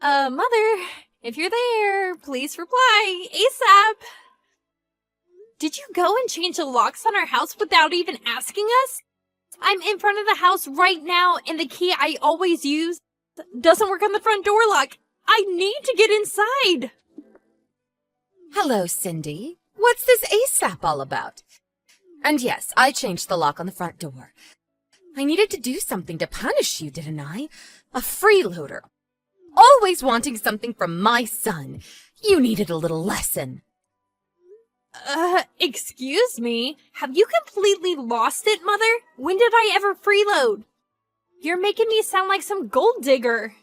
Mother, if you're there, please reply ASAP. Did you go and change the locks on our house without even asking us? I'm in front of the house right now, and the key I always use doesn't work on the front door lock. I need to get inside. Hello, Cindy. What's this ASAP all about? And yes, I changed the lock on the front door. I needed to do something to punish you, didn't I? A freeloader. Always wanting something from my son. You needed a little lesson. Excuse me? Have you completely lost it, Mother? When did I ever freeload? You're making me sound like some gold digger.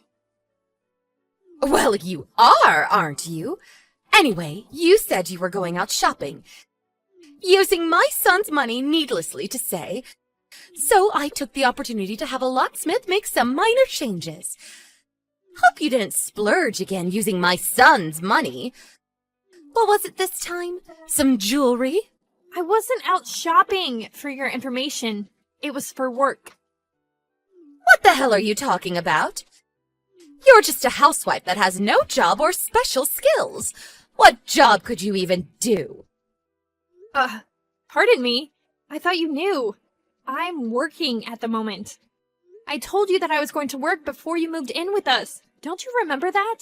Well, you are, aren't you? Anyway, you said you were going out shopping. Using my son's money needlessly to say. So I took the opportunity to have a locksmith make some minor changes. Hope you didn't splurge again using my son's money. What was it this time? Some jewelry? I wasn't out shopping, for your information. It was for work. What the hell are you talking about? You're just a housewife that has no job or special skills. What job could you even do? Pardon me. I thought you knew. I'm working at the moment. I told you that I was going to work before you moved in with us. Don't you remember that?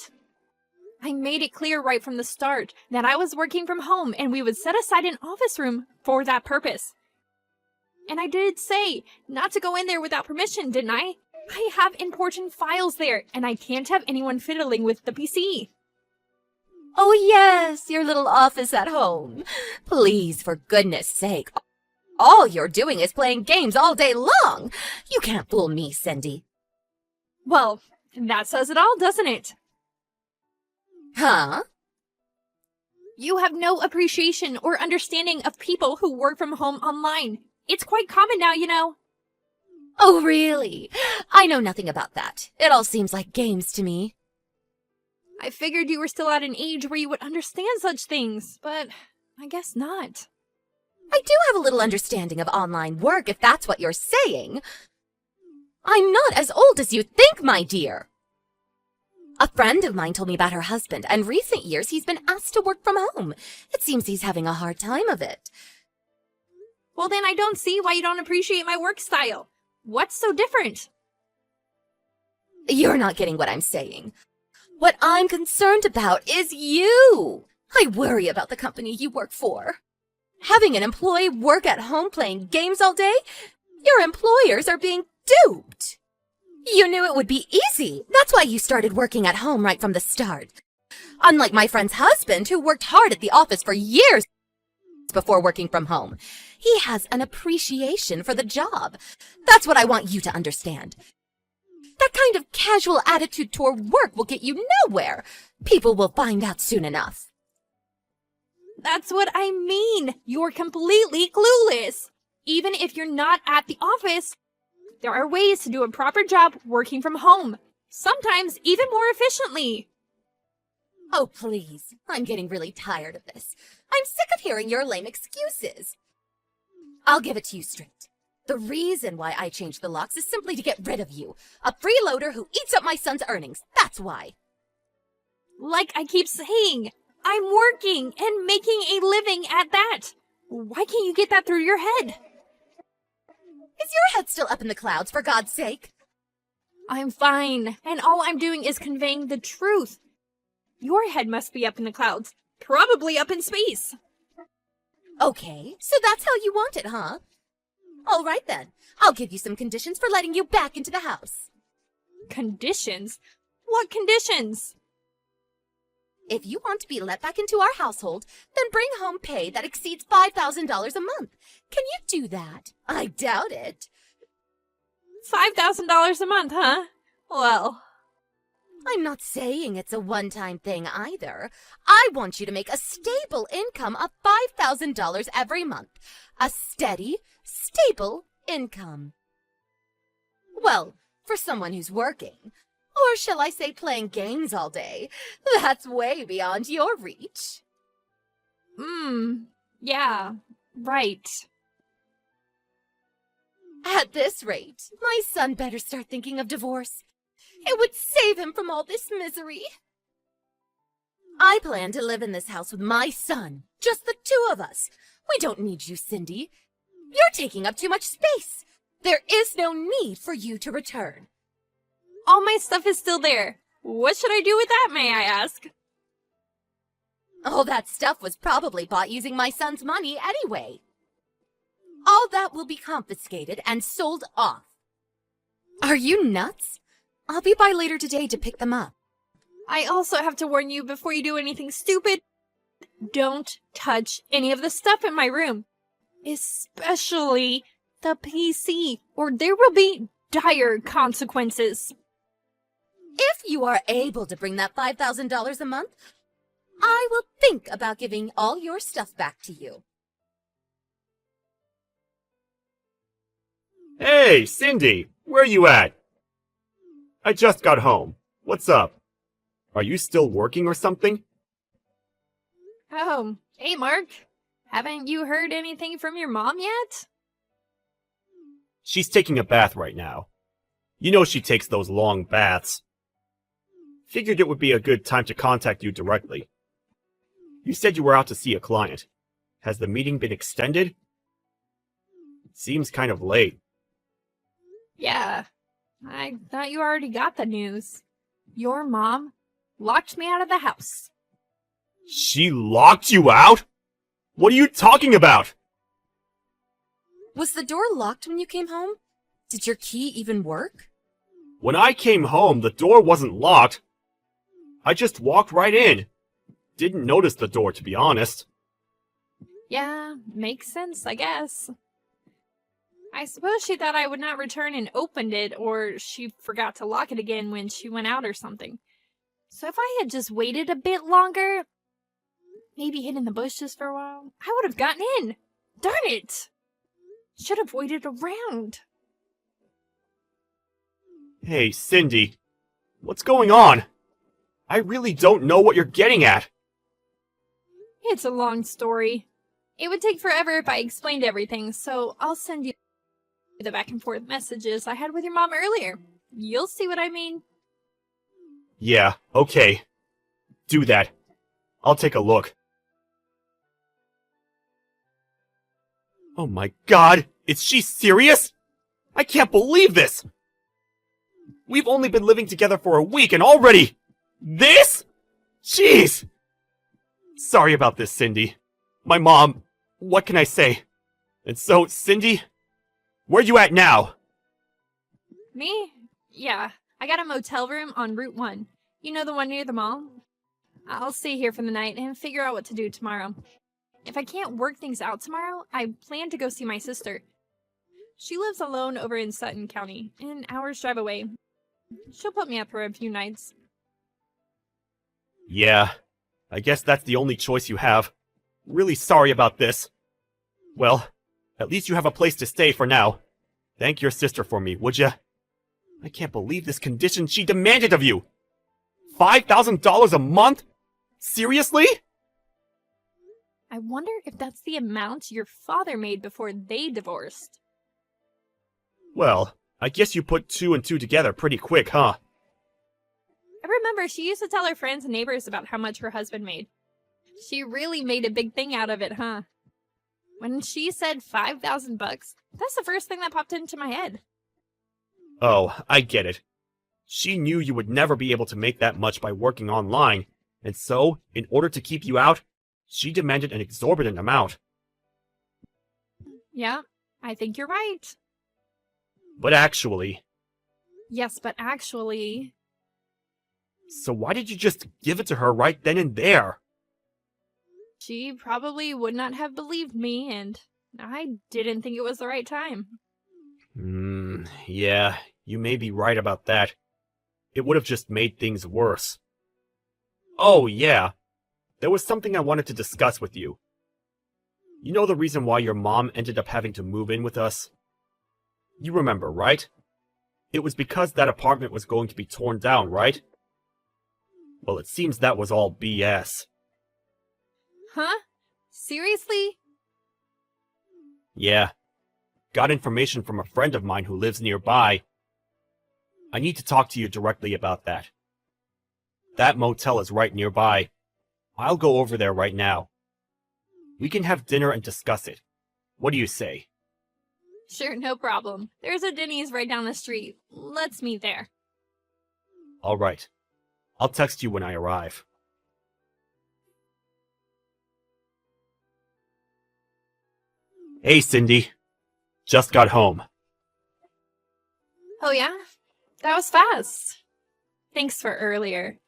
I made it clear right from the start that I was working from home and we would set aside an office room for that purpose. And I did say not to go in there without permission, didn't I? I have important files there and I can't have anyone fiddling with the PC. Oh yes, your little office at home. Please, for goodness sake. All you're doing is playing games all day long. You can't fool me, Cindy. Well, that says it all, doesn't it? Huh? You have no appreciation or understanding of people who work from home online. It's quite common now, you know. Oh, really? I know nothing about that. It all seems like games to me. I figured you were still at an age where you would understand such things, but I guess not. I do have a little understanding of online work, if that's what you're saying. I'm not as old as you think, my dear. A friend of mine told me about her husband, and recent years he's been asked to work from home. It seems he's having a hard time of it. Well, then I don't see why you don't appreciate my work style. What's so different? You're not getting what I'm saying. What I'm concerned about is you. I worry about the company you work for. Having an employee work at home playing games all day? Your employers are being duped. You knew it would be easy. That's why you started working at home right from the start. Unlike my friend's husband, who worked hard at the office for years before working from home. He has an appreciation for the job. That's what I want you to understand. That kind of casual attitude toward work will get you nowhere. People will find out soon enough. That's what I mean. You're completely clueless. Even if you're not at the office, there are ways to do a proper job working from home. Sometimes even more efficiently. Oh, please. I'm getting really tired of this. I'm sick of hearing your lame excuses. I'll give it to you straight. The reason why I changed the locks is simply to get rid of you. A freeloader who eats up my son's earnings. That's why. Like I keep saying, I'm working and making a living at that. Why can't you get that through your head? Is your head still up in the clouds, for God's sake? I'm fine, and all I'm doing is conveying the truth. Your head must be up in the clouds, probably up in space. Okay, so that's how you want it, huh? All right then, I'll give you some conditions for letting you back into the house. Conditions? What conditions? If you want to be let back into our household, then bring home pay that exceeds $5,000 a month. Can you do that? I doubt it. $5,000 a month, huh? Well, I'm not saying it's a one-time thing either. I want you to make a stable income of $5,000 every month. A steady, stable income. Well, for someone who's working. Or shall I say playing games all day? That's way beyond your reach. Yeah, right. At this rate, my son better start thinking of divorce. It would save him from all this misery. I plan to live in this house with my son. Just the two of us. We don't need you, Cindy. You're taking up too much space. There is no need for you to return. All my stuff is still there. What should I do with that, may I ask? All that stuff was probably bought using my son's money anyway. All that will be confiscated and sold off. Are you nuts? I'll be by later today to pick them up. I also have to warn you before you do anything stupid. Don't touch any of the stuff in my room. Especially the PC, or there will be dire consequences. If you are able to bring that $5,000 a month, I will think about giving all your stuff back to you. Hey, Cindy, where you at? I just got home. What's up? Are you still working or something? Oh, hey Mark. Haven't you heard anything from your mom yet? She's taking a bath right now. You know she takes those long baths. Figured it would be a good time to contact you directly. You said you were out to see a client. Has the meeting been extended? It seems kind of late. Yeah, I thought you already got the news. Your mom locked me out of the house. She locked you out? What are you talking about? Was the door locked when you came home? Did your key even work? When I came home, the door wasn't locked. I just walked right in. Didn't notice the door, to be honest. Yeah, makes sense, I guess. I suppose she thought I would not return and opened it, or she forgot to lock it again when she went out or something. So if I had just waited a bit longer, maybe hid in the bushes for a while, I would have gotten in. Darn it! Should have waited around. Hey, Cindy. What's going on? I really don't know what you're getting at. It's a long story. It would take forever if I explained everything, so I'll send you the back and forth messages I had with your mom earlier. You'll see what I mean. Yeah, okay. Do that. I'll take a look. Oh my god, is she serious? I can't believe this! We've only been living together for a week and already... this?! Jeez! Sorry about this, Cindy. My mom... what can I say? And so, Cindy... where you at now? Me? Yeah, I got a motel room on Route 1. You know, the one near the mall? I'll stay here for the night and figure out what to do tomorrow. If I can't work things out tomorrow, I plan to go see my sister. She lives alone over in Sutton County, an hour's drive away. She'll put me up for a few nights. Yeah, I guess that's the only choice you have. Really sorry about this. Well, at least you have a place to stay for now. Thank your sister for me, would ya? I can't believe this condition she demanded of you! $5,000 a month? Seriously? I wonder if that's the amount your father made before they divorced. Well, I guess you put two and two together pretty quick, huh? I remember she used to tell her friends and neighbors about how much her husband made. She really made a big thing out of it, huh? When she said $5,000, that's the first thing that popped into my head. Oh, I get it. She knew you would never be able to make that much by working online, and so, in order to keep you out, she demanded an exorbitant amount. Yeah, I think you're right. But actually... Yes, but actually... So why did you just give it to her right then and there? She probably would not have believed me, and I didn't think it was the right time. Yeah, you may be right about that. It would have just made things worse. Oh, yeah. There was something I wanted to discuss with you. You know the reason why your mom ended up having to move in with us? You remember, right? It was because that apartment was going to be torn down, right? Well, it seems that was all BS. Huh? Seriously? Yeah. Got information from a friend of mine who lives nearby. I need to talk to you directly about that. That motel is right nearby. I'll go over there right now. We can have dinner and discuss it. What do you say? Sure, no problem. There's a Denny's right down the street. Let's meet there. All right. I'll text you when I arrive. Hey, Cindy. Just got home. Oh yeah? That was fast. Thanks for earlier.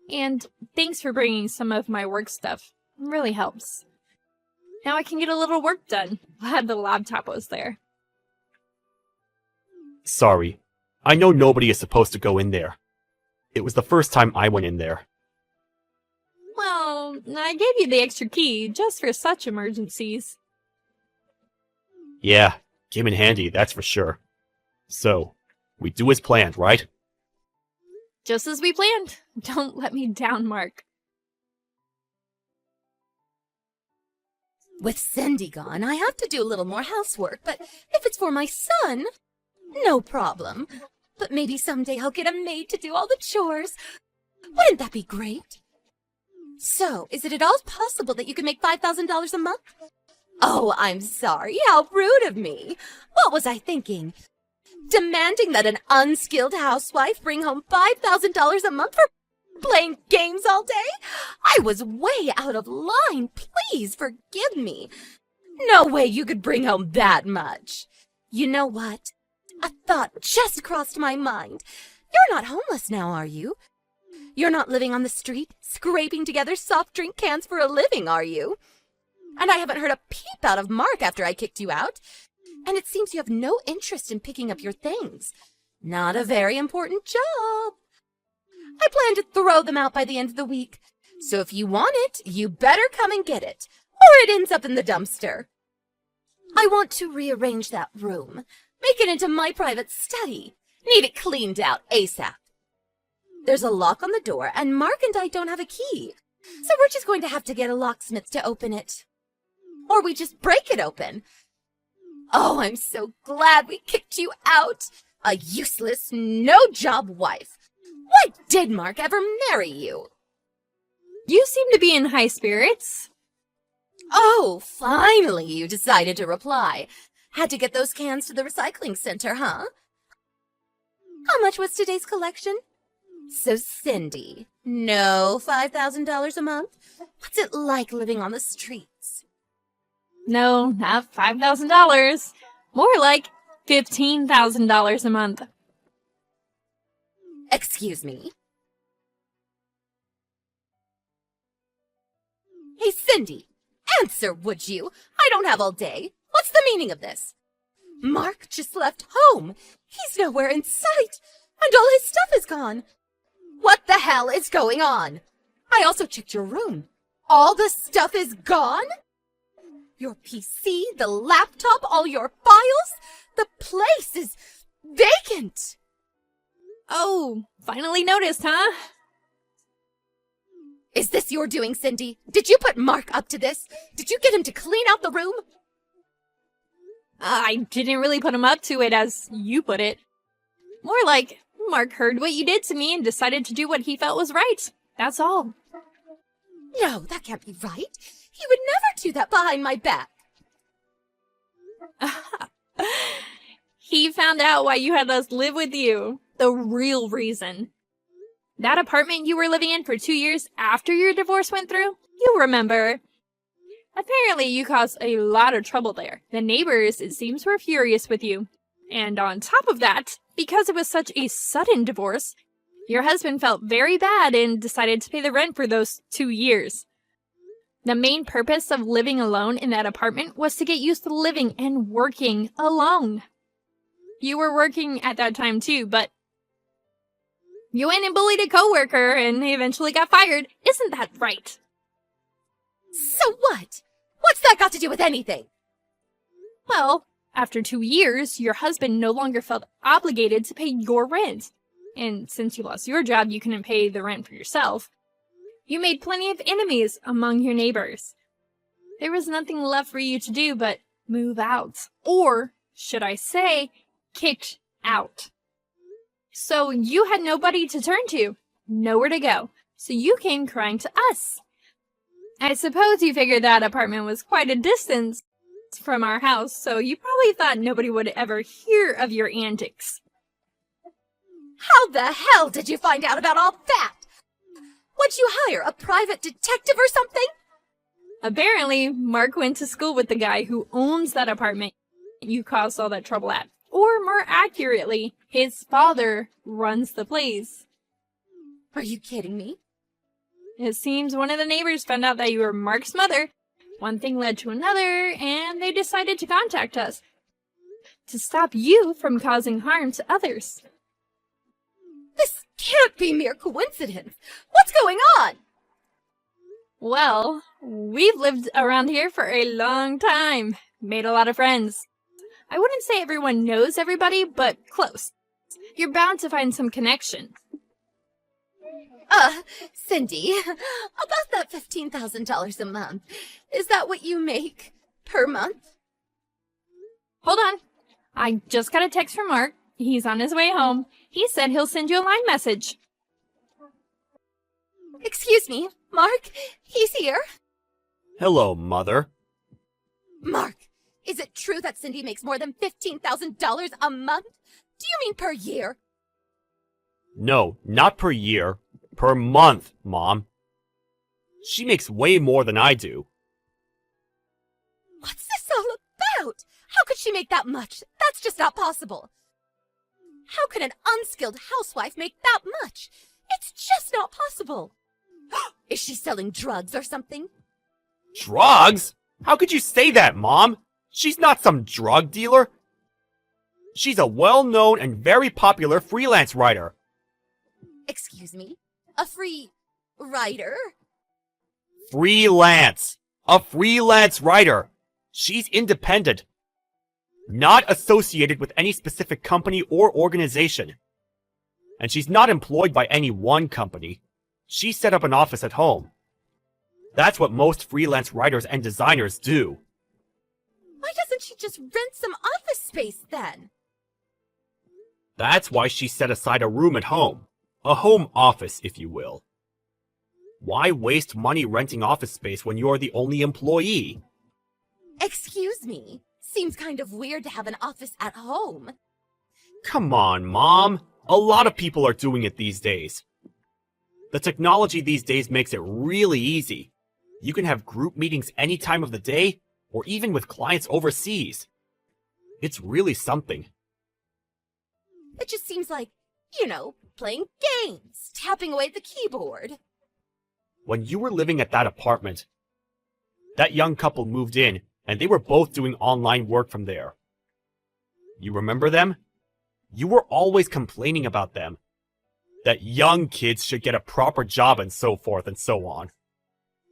And thanks for bringing some of my work stuff. It really helps. Now I can get a little work done. Glad the laptop was there. Sorry. I know nobody is supposed to go in there. It was the first time I went in there. Well, I gave you the extra key just for such emergencies. Yeah, came in handy, that's for sure. So, we do as planned, right? Just as we planned. Don't let me down, Mark. With Cindy gone, I have to do a little more housework, but if it's for my son, no problem. But maybe someday I'll get a maid to do all the chores. Wouldn't that be great? So, is it at all possible that you could make $5,000 a month? Oh, I'm sorry. How rude of me. What was I thinking? Demanding that an unskilled housewife bring home $5,000 a month for playing games all day? I was way out of line. Please forgive me. No way you could bring home that much. You know what? A thought just crossed my mind. You're not homeless now, are you? You're not living on the street, scraping together soft drink cans for a living, are you? And I haven't heard a peep out of Mark after I kicked you out. And it seems you have no interest in picking up your things. Not a very important job. I plan to throw them out by the end of the week. So if you want it, you better come and get it, or it ends up in the dumpster. I want to rearrange that room. Make it into my private study. Need it cleaned out ASAP. There's a lock on the door, and Mark and I don't have a key. So we're just going to have to get a locksmith to open it. Or we just break it open. Oh, I'm so glad we kicked you out. A useless, no-job wife. Why did Mark ever marry you? You seem to be in high spirits. Oh, finally you decided to reply. Had to get those cans to the recycling center, huh? How much was today's collection? So, Cindy, no $5,000 a month? What's it like living on the streets? No, not $5,000. More like $15,000 a month. Excuse me? Hey, Cindy, answer, would you? I don't have all day. What's the meaning of this? Mark just left home. He's nowhere in sight, and all his stuff is gone. What the hell is going on? I also checked your room. All the stuff is gone? Your PC, the laptop, all your files? The place is vacant. Oh, finally noticed, huh? Is this your doing, Cindy? Did you put Mark up to this? Did you get him to clean out the room? I didn't really put him up to it, as you put it. More like, Mark heard what you did to me and decided to do what he felt was right. That's all. No, that can't be right. He would never do that behind my back. He found out why you had us live with you. The real reason. That apartment you were living in for 2 years after your divorce went through? You remember. Apparently you caused a lot of trouble there. The neighbors, it seems, were furious with you. And on top of that, because it was such a sudden divorce, your husband felt very bad and decided to pay the rent for those 2 years. The main purpose of living alone in that apartment was to get used to living and working alone. You were working at that time too, but you went and bullied a coworker and eventually got fired. Isn't that right? So what? What's that got to do with anything? Well, after 2 years, your husband no longer felt obligated to pay your rent. And since you lost your job, you couldn't pay the rent for yourself. You made plenty of enemies among your neighbors. There was nothing left for you to do but move out. Or, should I say, kicked out. So you had nobody to turn to, nowhere to go. So you came crying to us. I suppose you figured that apartment was quite a distance from our house, so you probably thought nobody would ever hear of your antics. How the hell did you find out about all that? Would you hire a private detective or something? Apparently, Mark went to school with the guy who owns that apartment you caused all that trouble at. Or more accurately, his father runs the place. Are you kidding me? It seems one of the neighbors found out that you were Mark's mother. One thing led to another, and they decided to contact us to stop you from causing harm to others. This can't be mere coincidence. What's going on? Well, we've lived around here for a long time. Made a lot of friends. I wouldn't say everyone knows everybody, but close. You're bound to find some connection. Cindy, about that $15,000 a month, is that what you make per month? Hold on. I just got a text from Mark. He's on his way home. He said he'll send you a line message. Excuse me, Mark, he's here. Hello, Mother. Mark, is it true that Cindy makes more than $15,000 a month? Do you mean per year? No, not per year. Per month, Mom. She makes way more than I do. What's this all about? How could she make that much? That's just not possible. How could an unskilled housewife make that much? It's just not possible. Is she selling drugs or something? Drugs? How could you say that, Mom? She's not some drug dealer. She's a well-known and very popular freelance writer. Excuse me? A free writer? Freelance. A freelance writer. She's independent. Not associated with any specific company or organization. And she's not employed by any one company. She set up an office at home. That's what most freelance writers and designers do. Why doesn't she just rent some office space then? That's why she set aside a room at home. A home office, if you will. Why waste money renting office space when you're the only employee? Excuse me. Seems kind of weird to have an office at home. Come on, Mom. A lot of people are doing it these days. The technology these days makes it really easy. You can have group meetings any time of the day, or even with clients overseas. It's really something. It just seems like, playing games, tapping away at the keyboard. When you were living at that apartment, that young couple moved in, and they were both doing online work from there. You remember them? You were always complaining about them. That young kids should get a proper job and so forth and so on.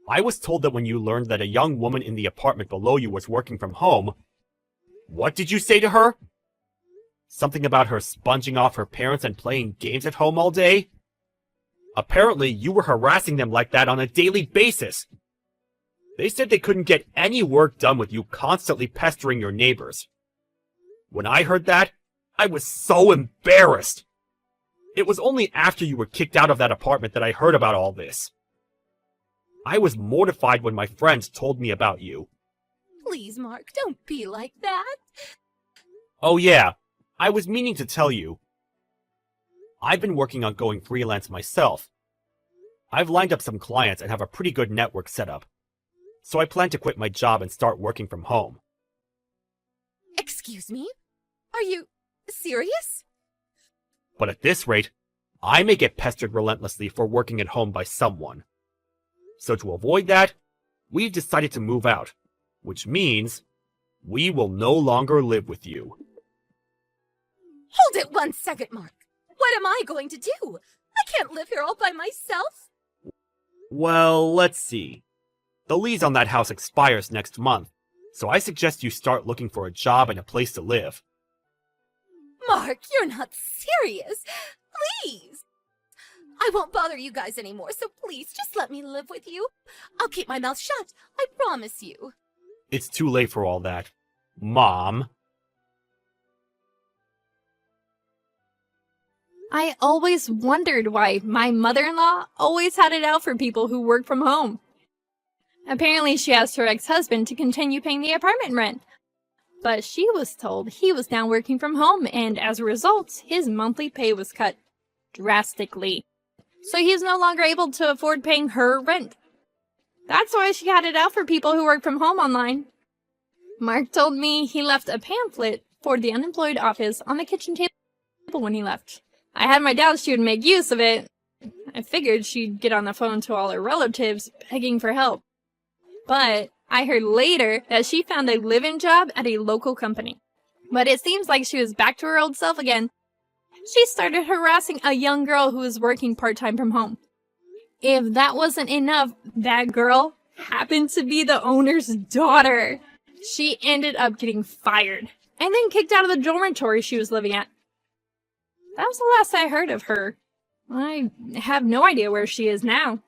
I was told that when you learned that a young woman in the apartment below you was working from home, what did you say to her? Something about her sponging off her parents and playing games at home all day? Apparently, you were harassing them like that on a daily basis. They said they couldn't get any work done with you constantly pestering your neighbors. When I heard that, I was so embarrassed. It was only after you were kicked out of that apartment that I heard about all this. I was mortified when my friends told me about you. Please, Mark, don't be like that. Oh yeah, I was meaning to tell you. I've been working on going freelance myself. I've lined up some clients and have a pretty good network set up. So I plan to quit my job and start working from home. Excuse me? Are you serious? But at this rate, I may get pestered relentlessly for working at home by someone. So to avoid that, we've decided to move out, which means we will no longer live with you. Hold it 1 second, Mark. What am I going to do? I can't live here all by myself. Well, let's see. The lease on that house expires next month, so I suggest you start looking for a job and a place to live. Mark, you're not serious. Please. I won't bother you guys anymore, so please just let me live with you. I'll keep my mouth shut. I promise you. It's too late for all that. Mom. I always wondered why my mother-in-law always had it out for people who work from home. Apparently she asked her ex-husband to continue paying the apartment rent, but she was told he was now working from home, and as a result, his monthly pay was cut drastically. So he's no longer able to afford paying her rent. That's why she had it out for people who work from home online. Mark told me he left a pamphlet for the unemployed office on the kitchen table when he left. I had my doubts she would make use of it. I figured she'd get on the phone to all her relatives begging for help. But I heard later that she found a live-in job at a local company. But it seems like she was back to her old self again. She started harassing a young girl who was working part-time from home. If that wasn't enough, that girl happened to be the owner's daughter. She ended up getting fired and then kicked out of the dormitory she was living at. That was the last I heard of her. I have no idea where she is now.